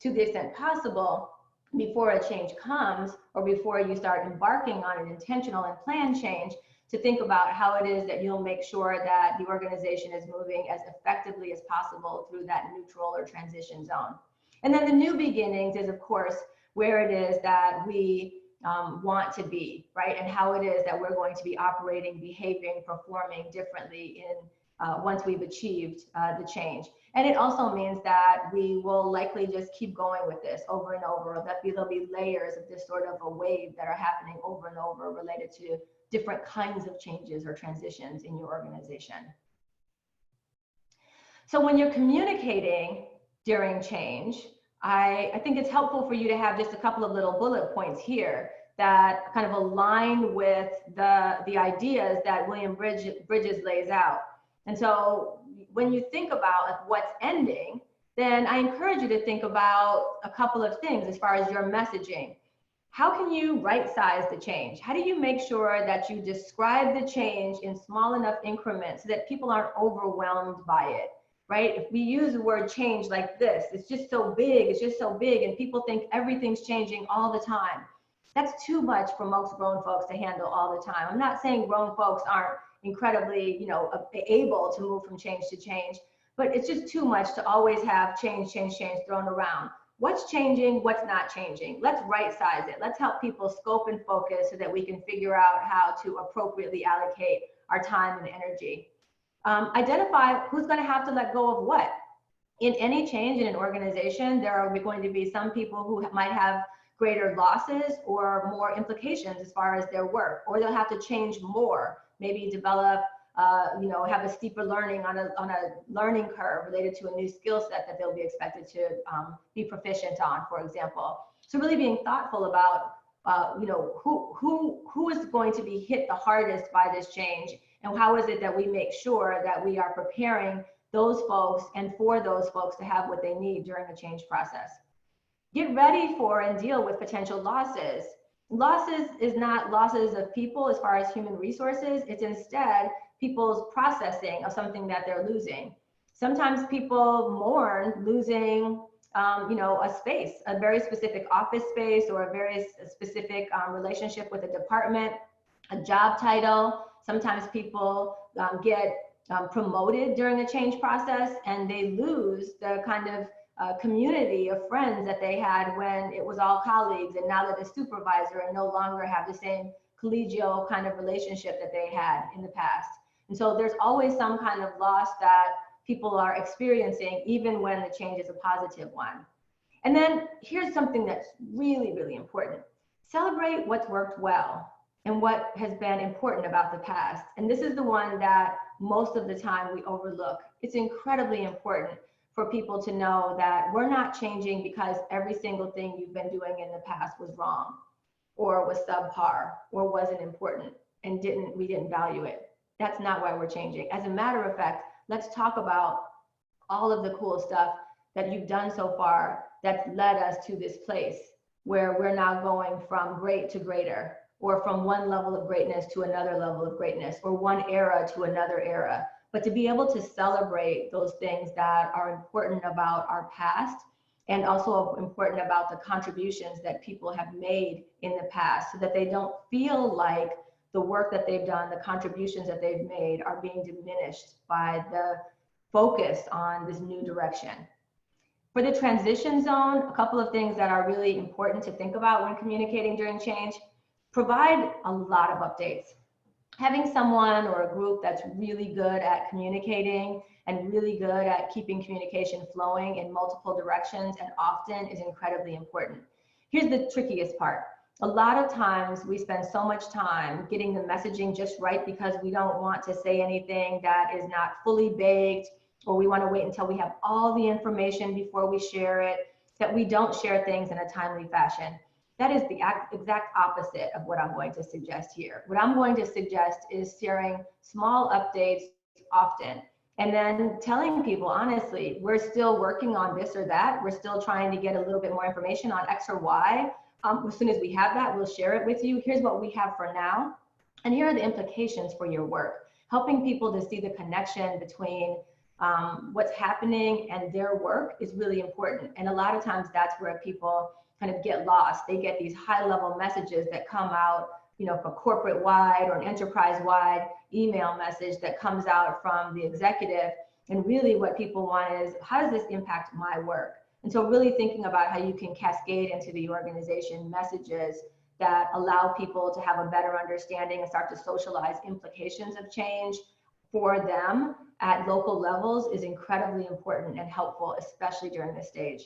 to the extent possible, before a change comes or before you start embarking on an intentional and planned change, to think about how it is that you'll make sure that the organization is moving as effectively as possible through that neutral or transition zone. And then the new beginnings is, of course, where it is that we want to be, right? And how it is that we're going to be operating, behaving, performing differently in once we've achieved the change. And it also means that we will likely just keep going with this over and over, that there'll be layers of this sort of a wave that are happening over and over related to different kinds of changes or transitions in your organization. So when you're communicating during change, I think it's helpful for you to have just a couple of little bullet points here that kind of align with the ideas that William Bridges lays out. And so when you think about like what's ending, then I encourage you to think about a couple of things as far as your messaging. How can you right size the change? How do you make sure that you describe the change in small enough increments so that people aren't overwhelmed by it, right? If we use the word change like this, it's just so big, and people think everything's changing all the time. That's too much for most grown folks to handle all the time. I'm not saying grown folks aren't incredibly, able to move from change to change, but it's just too much to always have change thrown around. What's changing, what's not changing? Let's right size it. Let's help people scope and focus so that we can figure out how to appropriately allocate our time and energy. Identify who's going to have to let go of what. In any change in an organization, there are going to be some people who might have greater losses or more implications as far as their work, or they'll have to change more, maybe develop, have a steeper learning on a learning curve related to a new skill set that they'll be expected to be proficient on, for example. So really being thoughtful about, who is going to be hit the hardest by this change, and how is it that we make sure that we are preparing those folks and for those folks to have what they need during the change process. Get ready for and deal with potential losses. Losses is not losses of people as far as human resources. It's instead people's processing of something that they're losing. Sometimes people mourn losing, a space, a very specific office space, or a very specific relationship with a department, a job title. Sometimes people get promoted during a change process, and they lose the kind of community of friends that they had when it was all colleagues, and now that they're supervisor and no longer have the same collegial kind of relationship that they had in the past. And so there's always some kind of loss that people are experiencing, even when the change is a positive one. And then here's something that's really, really important. Celebrate what's worked well and what has been important about the past. And this is the one that most of the time we overlook. It's incredibly important for people to know that we're not changing because every single thing you've been doing in the past was wrong, or was subpar, or wasn't important, and we didn't value it. That's not why we're changing. As a matter of fact, let's talk about all of the cool stuff that you've done so far that's led us to this place where we're now going from great to greater, or from one level of greatness to another level of greatness, or one era to another era. But to be able to celebrate those things that are important about our past, and also important about the contributions that people have made in the past, so that they don't feel like the work that they've done, the contributions that they've made are being diminished by the focus on this new direction. For the transition zone, a couple of things that are really important to think about when communicating during change: provide a lot of updates. Having someone or a group that's really good at communicating and really good at keeping communication flowing in multiple directions and often is incredibly important. Here's the trickiest part. A lot of times we spend so much time getting the messaging just right because we don't want to say anything that is not fully baked, or we want to wait until we have all the information before we share it, that we don't share things in a timely fashion. That is the exact opposite of what I'm going to suggest here. What I'm going to suggest is sharing small updates often, and then telling people, honestly, we're still working on this or that. We're still trying to get a little bit more information on X or Y. As soon as we have that, we'll share it with you. Here's what we have for now, and here are the implications for your work. Helping people to see the connection between what's happening and their work is really important. And a lot of times that's where people kind of get lost. They get these high level messages that come out, for corporate wide or an enterprise wide email message that comes out from the executive. And really what people want is, how does this impact my work? And so really thinking about how you can cascade into the organization messages that allow people to have a better understanding and start to socialize implications of change for them, at local levels is incredibly important and helpful, especially during this stage.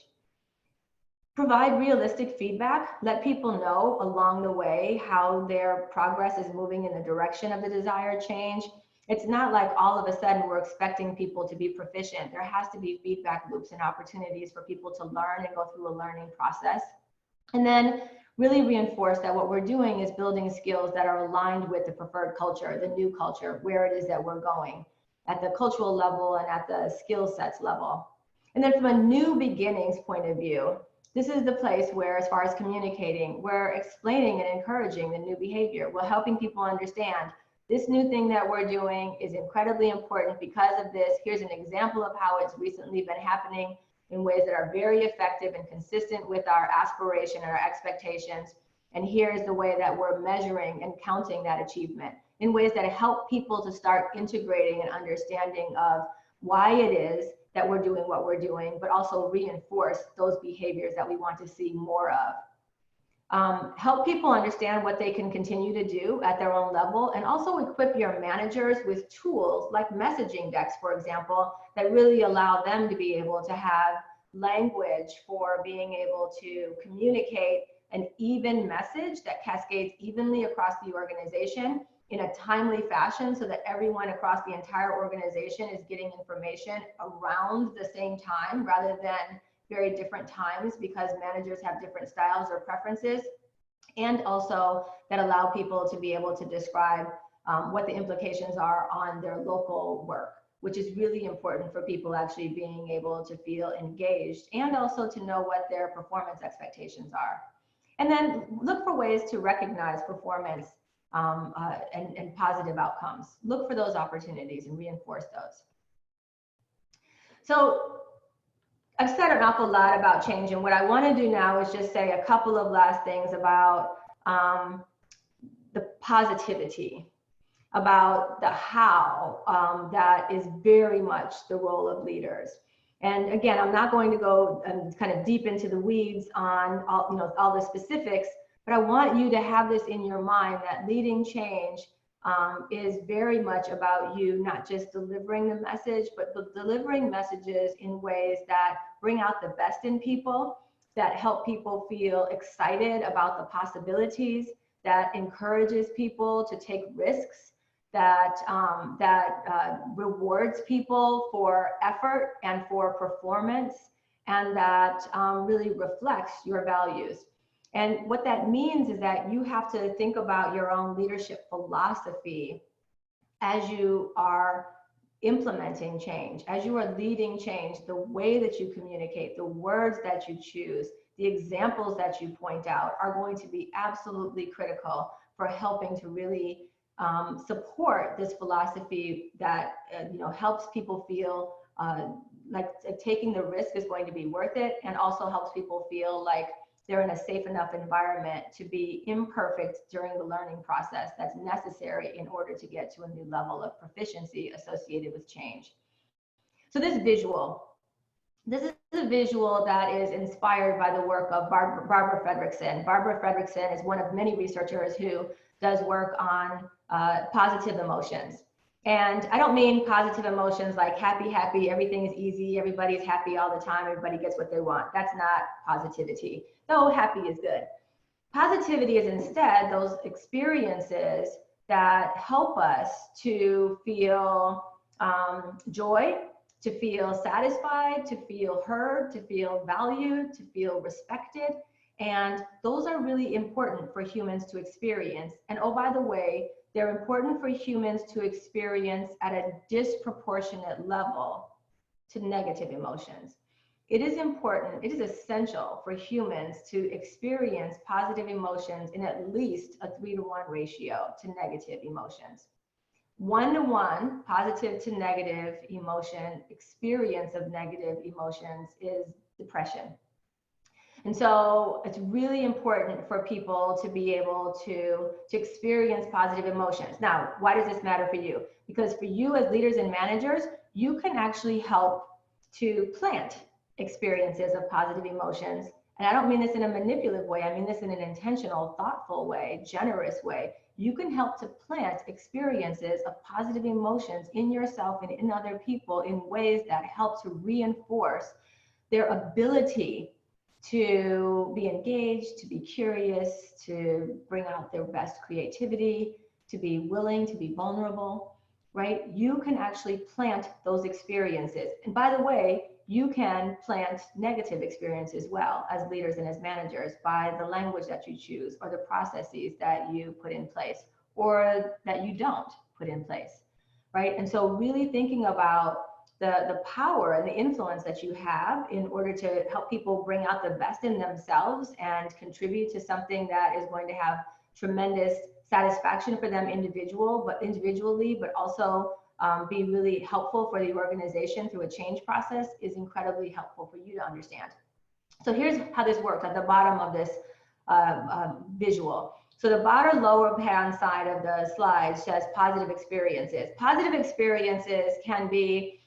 Provide realistic feedback. Let people know along the way how their progress is moving in the direction of the desired change. It's not like all of a sudden we're expecting people to be proficient. There has to be feedback loops and opportunities for people to learn and go through a learning process. And then really reinforce that what we're doing is building skills that are aligned with the preferred culture, the new culture, where it is that we're going at the cultural level and at the skill sets level. And then from a new beginnings point of view, this is the place where, as far as communicating, we're explaining and encouraging the new behavior. We're helping people understand this new thing that we're doing is incredibly important because of this. Here's an example of how it's recently been happening in ways that are very effective and consistent with our aspiration and our expectations. And here's the way that we're measuring and counting that achievement in ways that help people to start integrating and understanding of why it is that we're doing what we're doing, but also reinforce those behaviors that we want to see more of. Help people understand what they can continue to do at their own level, and also equip your managers with tools like messaging decks, for example, that really allow them to be able to have language for being able to communicate an even message that cascades evenly across the organization in a timely fashion, so that everyone across the entire organization is getting information around the same time rather than very different times, because managers have different styles or preferences. And also that allow people to be able to describe what the implications are on their local work, which is really important for people actually being able to feel engaged and also to know what their performance expectations are. And then look for ways to recognize performance and positive outcomes. Look for those opportunities and reinforce those. So I've said an awful lot about change, and what I want to do now is just say a couple of last things about the positivity, about the how that is very much the role of leaders. And again, I'm not going to go kind of deep into the weeds on all the specifics, but I want you to have this in your mind that leading change is very much about you not just delivering the message, but delivering messages in ways that bring out the best in people, that help people feel excited about the possibilities, that encourages people to take risks, that rewards people for effort and for performance, and that really reflects your values. And what that means is that you have to think about your own leadership philosophy as you are implementing change, as you are leading change, the way that you communicate, the words that you choose, the examples that you point out are going to be absolutely critical for helping to really support this philosophy that helps people feel like taking the risk is going to be worth it, and also helps people feel like they're in a safe enough environment to be imperfect during the learning process that's necessary in order to get to a new level of proficiency associated with change. So this is a visual that is inspired by the work of Barbara Fredrickson. Barbara Fredrickson is one of many researchers who does work on positive emotions. And I don't mean positive emotions like happy, everything is easy, everybody's happy all the time, everybody gets what they want. That's not positivity, though happy is good. Positivity is instead those experiences that help us to feel joy, to feel satisfied, to feel heard, to feel valued, to feel respected. And those are really important for humans to experience. And oh, by the way, they're important for humans to experience at a disproportionate level to negative emotions. It is important, it is essential for humans to experience positive emotions in at least a 3-to-1 ratio to negative emotions. 1-to-1 positive to negative emotion experience of negative emotions is depression. And so it's really important for people to be able to experience positive emotions. Now, why does this matter for you? Because for you as leaders and managers, you can actually help to plant experiences of positive emotions And I don't mean this in a manipulative way. I mean this in an intentional, thoughtful way, generous way. You can help to plant experiences of positive emotions in yourself and in other people in ways that help to reinforce their ability to be engaged, to be curious, to bring out their best creativity, to be willing, to be vulnerable, right? You can actually plant those experiences. And by the way, you can plant negative experience as well as leaders and as managers by the language that you choose or the processes that you put in place or that you don't put in place, right? And so really thinking about the power and the influence that you have in order to help people bring out the best in themselves and contribute to something that is going to have tremendous satisfaction for them individually, but also be really helpful for the organization through a change process is incredibly helpful for you to understand. So here's how this works at the bottom of this visual. So the bottom lower hand side of the slide says positive experiences. Positive experiences can be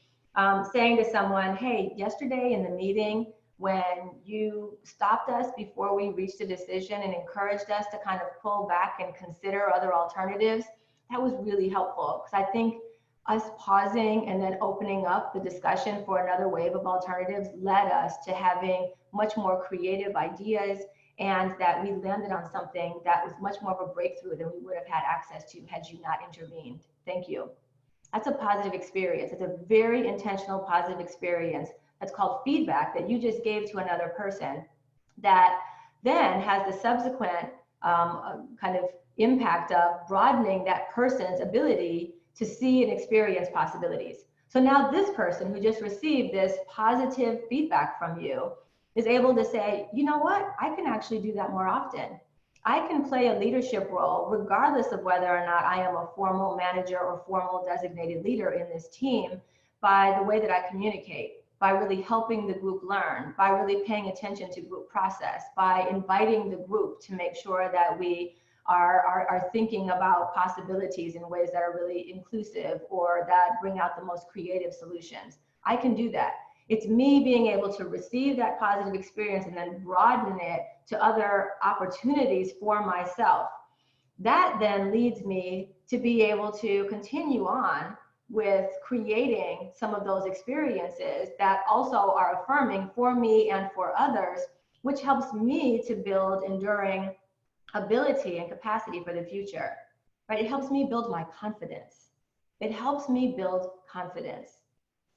saying to someone, hey, yesterday in the meeting, when you stopped us before we reached a decision and encouraged us to kind of pull back and consider other alternatives, that was really helpful. Because I think us pausing and then opening up the discussion for another wave of alternatives led us to having much more creative ideas, and that we landed on something that was much more of a breakthrough than we would have had access to had you not intervened. Thank you. That's a positive experience. It's a very intentional positive experience. That's called feedback that you just gave to another person that then has the subsequent kind of impact of broadening that person's ability to see and experience possibilities. So now this person who just received this positive feedback from you is able to say, you know what, I can actually do that more often. I can play a leadership role regardless of whether or not I am a formal manager or formal designated leader in this team by the way that I communicate, by really helping the group learn, by really paying attention to group process, by inviting the group to make sure that we are thinking about possibilities in ways that are really inclusive or that bring out the most creative solutions. I can do that. It's me being able to receive that positive experience and then broaden it to other opportunities for myself. That then leads me to be able to continue on with creating some of those experiences that also are affirming for me and for others, which helps me to build enduring ability and capacity for the future, right? It helps me build my confidence. It helps me build confidence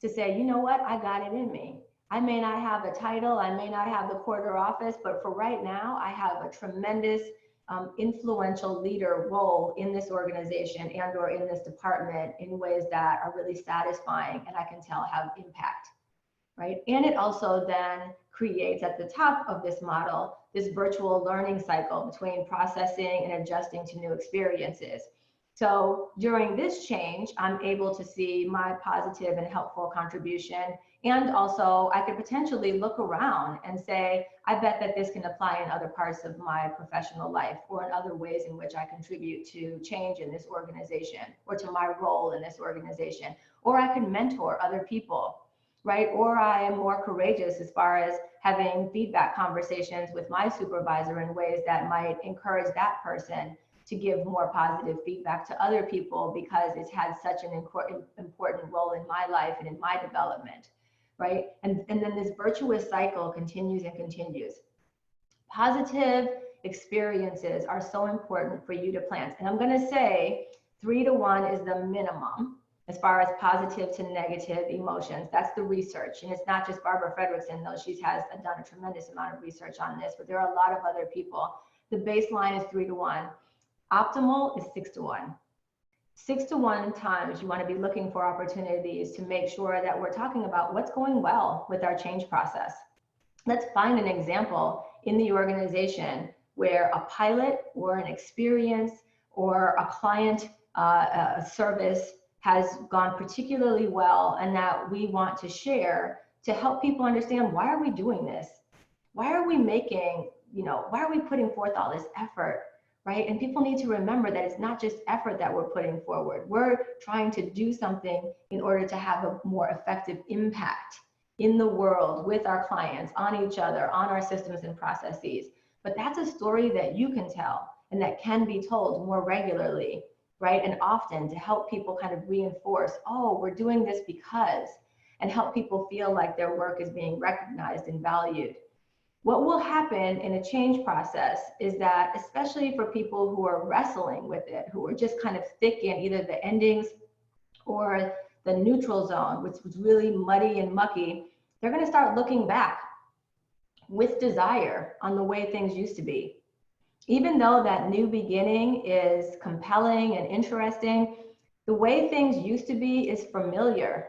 to say, you know what, I got it in me. I may not have a title, I may not have the corner office, but for right now, I have a tremendous influential leader role in this organization and or in this department in ways that are really satisfying and I can tell have impact, right? And it also then creates at the top of this model, this virtual learning cycle between processing and adjusting to new experiences. So during this change, I'm able to see my positive and helpful contribution. And also I could potentially look around and say, I bet that this can apply in other parts of my professional life or in other ways in which I contribute to change in this organization or to my role in this organization. Or I can mentor other people, right? Or I am more courageous as far as having feedback conversations with my supervisor in ways that might encourage that person to give more positive feedback to other people because it's had such an important role in my life and in my development, right? And then this virtuous cycle continues and continues. Positive experiences are so important for you to plant. And I'm gonna say 3-to-1 is the minimum as far as positive to negative emotions. That's the research. And it's not just Barbara Fredrickson, though she has done a tremendous amount of research on this, but there are a lot of other people. The baseline is 3-to-1. Optimal is 6-to-1. 6-to-1 times you want to be looking for opportunities to make sure that we're talking about what's going well with our change process. Let's find an example in the organization where a pilot or an experience or a client service has gone particularly well and that we want to share to help people understand, why are we doing this? Why are we making, why are we putting forth all this effort? Right? And people need to remember that it's not just effort that we're putting forward. We're trying to do something in order to have a more effective impact. in the world with our clients, on each other, on our systems and processes. But that's a story that you can tell and that can be told more regularly, right? And often to help people kind of reinforce, oh, we're doing this because, and help people feel like their work is being recognized and valued. What will happen in a change process is that, especially for people who are wrestling with it, who are just kind of thick in either the endings or the neutral zone, which was really muddy and mucky, they're going to start looking back with desire on the way things used to be. Even though that new beginning is compelling and interesting, the way things used to be is familiar.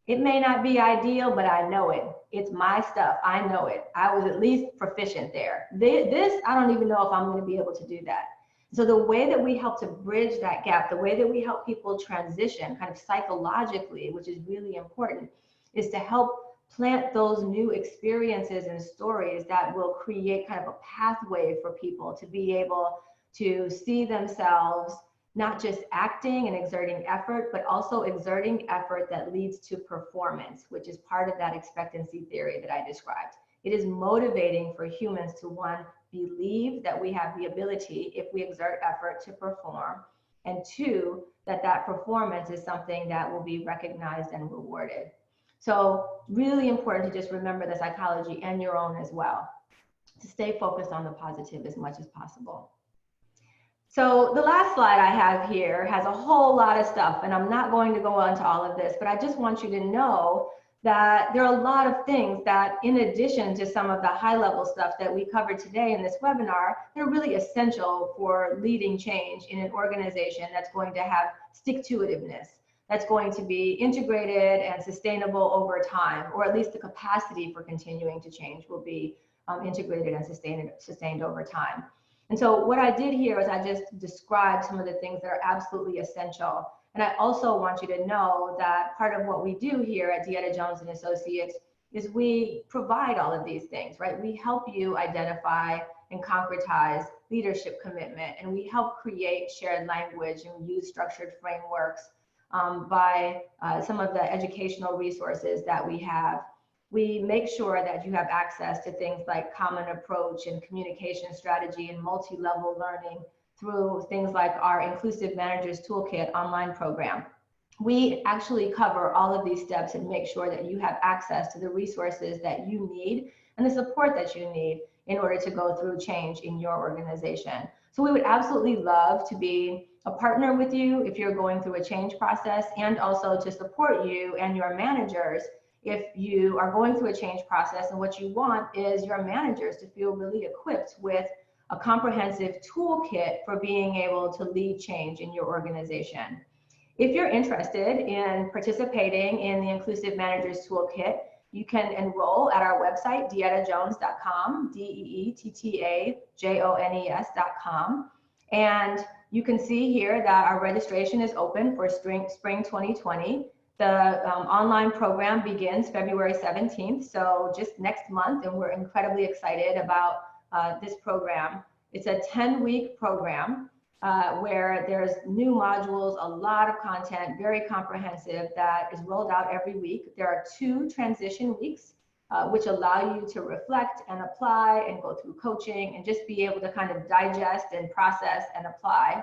It may not be ideal, but I know it. It's my stuff. I know it. I was at least proficient there. This, I don't even know if I'm going to be able to do that. So the way that we help to bridge that gap, the way that we help people transition kind of psychologically, which is really important, is to help plant those new experiences and stories that will create kind of a pathway for people to be able to see themselves not just acting and exerting effort, but also exerting effort that leads to performance, which is part of that expectancy theory that I described. It is motivating for humans to, one, believe that we have the ability, if we exert effort, to perform, and two, that that performance is something that will be recognized and rewarded. So really important to just remember the psychology and your own as well, to stay focused on the positive as much as possible. So the last slide I have here has a whole lot of stuff, and I'm not going to go into all of this, but I just want you to know that there are a lot of things that, in addition to some of the high level stuff that we covered today in this webinar, they're really essential for leading change in an organization that's going to have stick-to-itiveness, that's going to be integrated and sustainable over time, or at least the capacity for continuing to change will be integrated and sustained over time. And so what I did here is I just described some of the things that are absolutely essential. And I also want you to know that part of what we do here at DeEtta Jones and Associates is we provide all of these things, right? We help you identify and concretize leadership commitment, and we help create shared language and use structured frameworks by some of the educational resources that we have. We make sure that you have access to things like common approach and communication strategy and multi-level learning through things like our Inclusive Managers Toolkit online program. We actually cover all of these steps and make sure that you have access to the resources that you need and the support that you need in order to go through change in your organization. So we would absolutely love to be a partner with you if you're going through a change process, and also to support you and your managers if you are going through a change process. And what you want is your managers to feel really equipped with a comprehensive toolkit for being able to lead change in your organization. If you're interested in participating in the Inclusive Managers Toolkit, you can enroll at our website, deettajones.com, deettajones.com. And you can see here that our registration is open for spring 2020. The online program begins February 17th, so just next month, and we're incredibly excited about this program. It's a 10-week program where there's new modules, a lot of content, very comprehensive, that is rolled out every week. There are 2 transition weeks, which allow you to reflect and apply and go through coaching and just be able to kind of digest and process and apply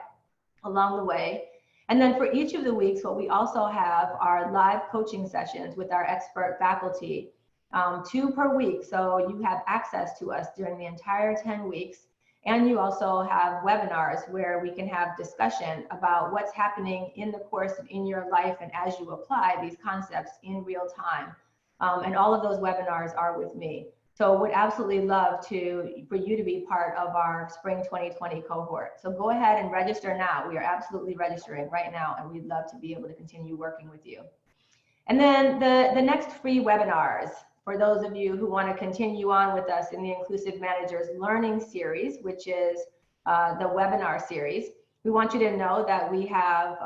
along the way. And then for each of the weeks, what we also have are live coaching sessions with our expert faculty, 2 per week. So you have access to us during the entire 10 weeks. And you also have webinars where we can have discussion about what's happening in the course and in your life and as you apply these concepts in real time. And all of those webinars are with me. So would absolutely love for you to be part of our spring 2020 cohort. So go ahead and register now. We are absolutely registering right now, and we'd love to be able to continue working with you. And then the next free webinars, for those of you who want to continue on with us in the Inclusive Managers Learning Series, which is the webinar series, we want you to know that we have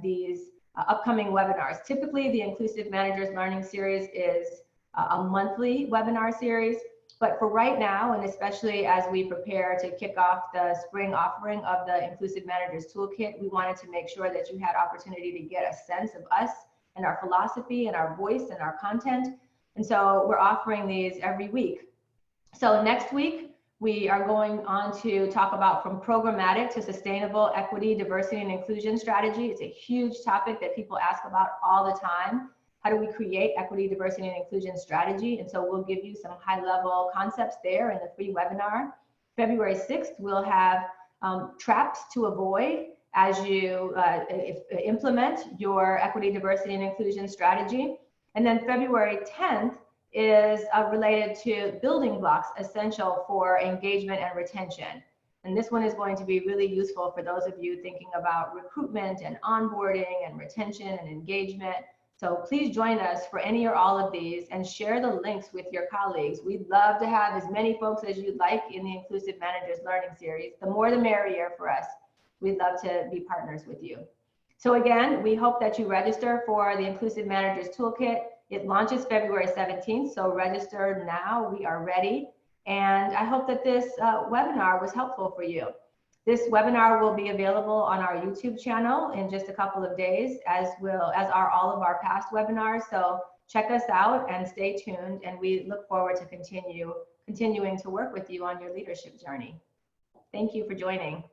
these upcoming webinars. Typically, the Inclusive Managers Learning Series is a monthly webinar series, but for right now, and especially as we prepare to kick off the spring offering of the Inclusive Managers Toolkit, we wanted to make sure that you had opportunity to get a sense of us and our philosophy and our voice and our content. And so we're offering these every week. So next week, we are going on to talk about from programmatic to sustainable equity, diversity, and inclusion strategy. It's a huge topic that people ask about all the time. How do we create equity, diversity, and inclusion strategy? And so we'll give you some high-level concepts there in the free webinar. February 6th, we'll have traps to avoid as you implement your equity, diversity, and inclusion strategy. And then February 10th is related to building blocks essential for engagement and retention. And this one is going to be really useful for those of you thinking about recruitment and onboarding and retention and engagement. So please join us for any or all of these and share the links with your colleagues. We'd love to have as many folks as you'd like in the Inclusive Managers Learning Series. The more the merrier for us. We'd love to be partners with you. So again, we hope that you register for the Inclusive Managers Toolkit. It launches February 17th, so register now. We are ready. And I hope that this webinar was helpful for you. This webinar will be available on our YouTube channel in just a couple of days, as are all of our past webinars. So check us out and stay tuned. And we look forward to continuing to work with you on your leadership journey. Thank you for joining.